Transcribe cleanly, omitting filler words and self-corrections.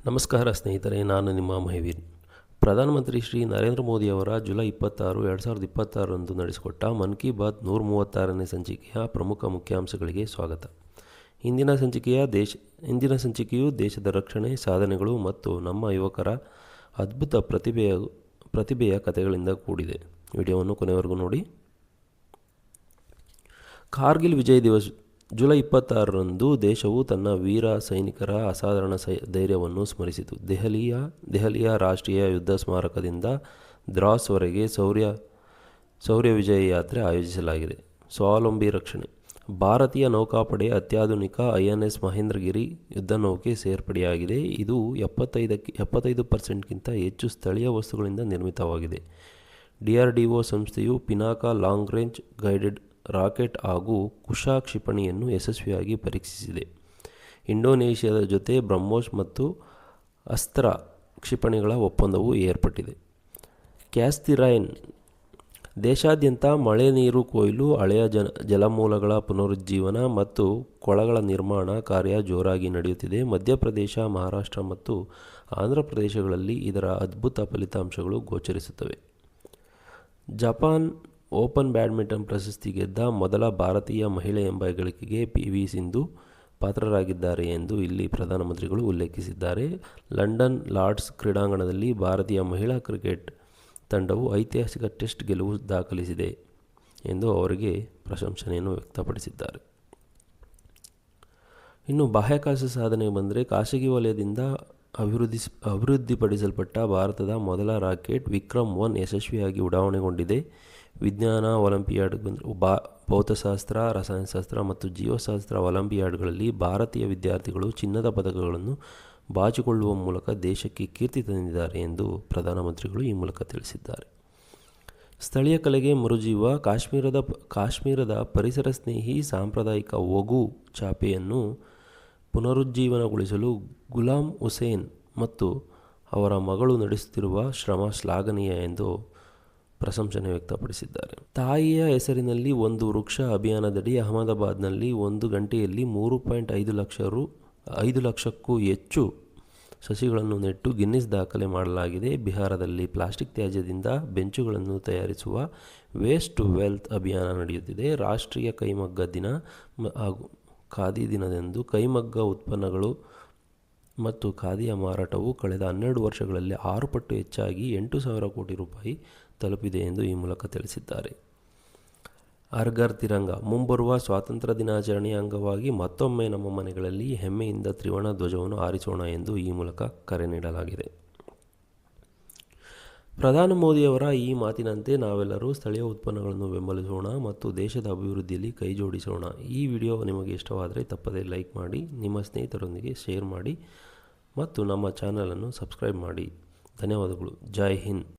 ನಮಸ್ಕಾರ ಸ್ನೇಹಿತರೆ, ನಾನು ನಿಮ್ಮ ಮಹಿವೀರ್. ಪ್ರಧಾನಮಂತ್ರಿ ಶ್ರೀ ನರೇಂದ್ರ ಮೋದಿಯವರ ಜುಲೈ 26, 2026 ನಡೆಸಿಕೊಟ್ಟ ಮನ್ ಕಿ ಬಾತ್ 136ನೇ ಸಂಚಿಕೆಯ ಪ್ರಮುಖ ಮುಖ್ಯಾಂಶಗಳಿಗೆ ಸ್ವಾಗತ. ಇಂದಿನ ಸಂಚಿಕೆಯು ದೇಶದ ರಕ್ಷಣೆ, ಸಾಧನೆಗಳು ಮತ್ತು ನಮ್ಮ ಯುವಕರ ಅದ್ಭುತ ಪ್ರತಿಭೆಯ ಕಥೆಗಳಿಂದ ಕೂಡಿದೆ. ವಿಡಿಯೋವನ್ನು ಕೊನೆವರೆಗೂ ನೋಡಿ. ಕಾರ್ಗಿಲ್ ವಿಜಯ್ ದಿವಸ್ ಜುಲೈ 26ರಂದು ದೇಶವು ತನ್ನ ವೀರ ಸೈನಿಕರ ಅಸಾಧಾರಣ ಧೈರ್ಯವನ್ನು ಸ್ಮರಿಸಿತು. ದೆಹಲಿಯ ರಾಷ್ಟ್ರೀಯ ಯುದ್ಧ ಸ್ಮಾರಕದಿಂದ ದ್ರಾಸ್ವರೆಗೆ ಶೌರ್ಯ ವಿಜಯ ಯಾತ್ರೆ ಆಯೋಜಿಸಲಾಗಿದೆ. ಸ್ವಾವಲಂಬಿ ರಕ್ಷಣೆ. ಭಾರತೀಯ ನೌಕಾಪಡೆ ಅತ್ಯಾಧುನಿಕ INS ಮಹೇಂದ್ರಗಿರಿ ಯುದ್ಧ ನೌಕೆ ಸೇರ್ಪಡೆಯಾಗಿದೆ. ಇದು 75% ಹೆಚ್ಚು ಸ್ಥಳೀಯ ವಸ್ತುಗಳಿಂದ ನಿರ್ಮಿತವಾಗಿದೆ. DRDO ಸಂಸ್ಥೆಯು Pinaka long range guided rocket ಹಾಗೂ ಕುಶಾ ಕ್ಷಿಪಣಿಯನ್ನು ಯಶಸ್ವಿಯಾಗಿ ಪರೀಕ್ಷಿಸಿದೆ. ಇಂಡೋನೇಷ್ಯಾದ ಜೊತೆ ಬ್ರಹ್ಮೋಸ್ ಮತ್ತು ಅಸ್ತ್ರ ಕ್ಷಿಪಣಿಗಳ ಒಪ್ಪಂದವೂ ಏರ್ಪಟ್ಟಿದೆ. Catch the rain. ದೇಶಾದ್ಯಂತ ಮಳೆ ನೀರು ಕೊಯ್ಲು, ಹಳೆಯ ಜಲಮೂಲಗಳ ಪುನರುಜ್ಜೀವನ ಮತ್ತು ಕೊಳಗಳ ನಿರ್ಮಾಣ ಕಾರ್ಯ ಜೋರಾಗಿ ನಡೆಯುತ್ತಿದೆ. ಮಧ್ಯಪ್ರದೇಶ, ಮಹಾರಾಷ್ಟ್ರ ಮತ್ತು ಆಂಧ್ರಪ್ರದೇಶಗಳಲ್ಲಿ ಇದರ ಅದ್ಭುತ ಫಲಿತಾಂಶಗಳು ಗೋಚರಿಸುತ್ತವೆ. ಜಪಾನ್ ಓಪನ್ ಬ್ಯಾಡ್ಮಿಂಟನ್ ಪ್ರಶಸ್ತಿ ಗೆದ್ದ ಮೊದಲ ಭಾರತೀಯ ಮಹಿಳೆ ಎಂಬ ಹೆಗ್ಗಳಿಕೆಗೆ PV ಸಿಂಧು ಪಾತ್ರರಾಗಿದ್ದಾರೆ ಎಂದು ಇಲ್ಲಿ ಪ್ರಧಾನಮಂತ್ರಿಗಳು ಉಲ್ಲೇಖಿಸಿದ್ದಾರೆ. ಲಂಡನ್ ಲಾರ್ಡ್ಸ್ ಕ್ರೀಡಾಂಗಣದಲ್ಲಿ ಭಾರತೀಯ ಮಹಿಳಾ ಕ್ರಿಕೆಟ್ ತಂಡವು ಐತಿಹಾಸಿಕ ಟೆಸ್ಟ್ ಗೆಲುವು ದಾಖಲಿಸಿದೆ ಎಂದು ಅವರಿಗೆ ಪ್ರಶಂಸನೆಯನ್ನು ವ್ಯಕ್ತಪಡಿಸಿದ್ದಾರೆ. ಇನ್ನು ಬಾಹ್ಯಾಕಾಶ ಸಾಧನೆಗೆ ಬಂದರೆ, ಖಾಸಗಿ ವಲಯದಿಂದ ಅಭಿವೃದ್ಧಿಪಡಿಸಲ್ಪಟ್ಟ ಭಾರತದ ಮೊದಲ ರಾಕೆಟ್ ವಿಕ್ರಮ್ 1 ಯಶಸ್ವಿಯಾಗಿ ಉಡಾವಣೆಗೊಂಡಿದೆ. ವಿಜ್ಞಾನ ಒಲಿಂಪಿಯಾಡ್ ಭೌತಶಾಸ್ತ್ರ, ರಸಾಯನಶಾಸ್ತ್ರ ಮತ್ತು ಜೀವಶಾಸ್ತ್ರ ಒಲಿಂಪಿಯಾಡ್ಗಳಲ್ಲಿ ಭಾರತೀಯ ವಿದ್ಯಾರ್ಥಿಗಳು ಚಿನ್ನದ ಪದಕಗಳನ್ನು ಬಾಚಿಕೊಳ್ಳುವ ಮೂಲಕ ದೇಶಕ್ಕೆ ಕೀರ್ತಿ ತಂದಿದ್ದಾರೆ ಎಂದು ಪ್ರಧಾನಮಂತ್ರಿಗಳು ಈ ಮೂಲಕ ತಿಳಿಸಿದ್ದಾರೆ. ಸ್ಥಳೀಯ ಕಲೆಗೆ ಮರುಜೀವ. ಕಾಶ್ಮೀರದ ಪರಿಸರ ಸ್ನೇಹಿ ಸಾಂಪ್ರದಾಯಿಕ ಒಗು ಚಾಪೆಯನ್ನು ಪುನರುಜ್ಜೀವನಗೊಳಿಸಲು ಗುಲಾಂ ಹುಸೇನ್ ಮತ್ತು ಅವರ ಮಗಳು ನಡೆಸುತ್ತಿರುವ ಶ್ರಮ ಶ್ಲಾಘನೀಯ ಎಂದು ಪ್ರಶಂಸನೆ ವ್ಯಕ್ತಪಡಿಸಿದ್ದಾರೆ. ತಾಯಿಯ ಹೆಸರಿನಲ್ಲಿ ಒಂದು ವೃಕ್ಷ ಅಭಿಯಾನದಡಿ ಅಹಮದಾಬಾದ್ನಲ್ಲಿ 1 ಗಂಟೆಯಲ್ಲಿ 3.5 ಲಕ್ಷಕ್ಕೂ ಹೆಚ್ಚು ಸಸಿಗಳನ್ನು ನೆಟ್ಟು ಗಿನ್ನಿಸ್ ದಾಖಲೆ ಮಾಡಲಾಗಿದೆ. ಬಿಹಾರದಲ್ಲಿ ಪ್ಲಾಸ್ಟಿಕ್ ತ್ಯಾಜ್ಯದಿಂದ ಬೆಂಚುಗಳನ್ನು ತಯಾರಿಸುವ ವೇಸ್ಟ್ ಟು ವೆಲ್ತ್ ಅಭಿಯಾನ ನಡೆಯುತ್ತಿದೆ. ರಾಷ್ಟ್ರೀಯ ಕೈಮಗ್ಗ ದಿನ ಹಾಗೂ ಖಾದಿ ದಿನದಂದು ಕೈಮಗ್ಗ ಉತ್ಪನ್ನಗಳು ಮತ್ತು ಖಾದಿಯ ಮಾರಾಟವು ಕಳೆದ 12 ವರ್ಷಗಳಲ್ಲಿ 6 ಪಟ್ಟು ಹೆಚ್ಚಾಗಿ 8,000 ಕೋಟಿ ರೂಪಾಯಿ ತಲುಪಿದೆ ಎಂದು ಈ ಮೂಲಕ ತಿಳಿಸಿದ್ದಾರೆ. ಹರ್ ಘರ್ ತಿರಂಗ. ಮುಂಬರುವ ಸ್ವಾತಂತ್ರ್ಯ ದಿನಾಚರಣೆಯ ಅಂಗವಾಗಿ ಮತ್ತೊಮ್ಮೆ ನಮ್ಮ ಮನೆಗಳಲ್ಲಿ ಹೆಮ್ಮೆಯಿಂದ ತ್ರಿವರ್ಣ ಧ್ವಜವನ್ನು ಹಾರಿಸೋಣ ಎಂದು ಈ ಮೂಲಕ ಕರೆ ನೀಡಲಾಗಿದೆ. ಪ್ರಧಾನಿ ಮೋದಿಯವರ ಈ ಮಾತಿನಂತೆ ನಾವೆಲ್ಲರೂ ಸ್ಥಳೀಯ ಉತ್ಪನ್ನಗಳನ್ನು ಬೆಂಬಲಿಸೋಣ ಮತ್ತು ದೇಶದ ಅಭಿವೃದ್ಧಿಯಲ್ಲಿ ಕೈ ಜೋಡಿಸೋಣ. ಈ ವಿಡಿಯೋ ನಿಮಗೆ ಇಷ್ಟವಾದರೆ ತಪ್ಪದೇ ಲೈಕ್ ಮಾಡಿ, ನಿಮ್ಮ ಸ್ನೇಹಿತರೊಂದಿಗೆ ಶೇರ್ ಮಾಡಿ ಮತ್ತು ನಮ್ಮ ಚಾನಲನ್ನು ಸಬ್ಸ್ಕ್ರೈಬ್ ಮಾಡಿ. ಧನ್ಯವಾದಗಳು. ಜೈ ಹಿಂದ್.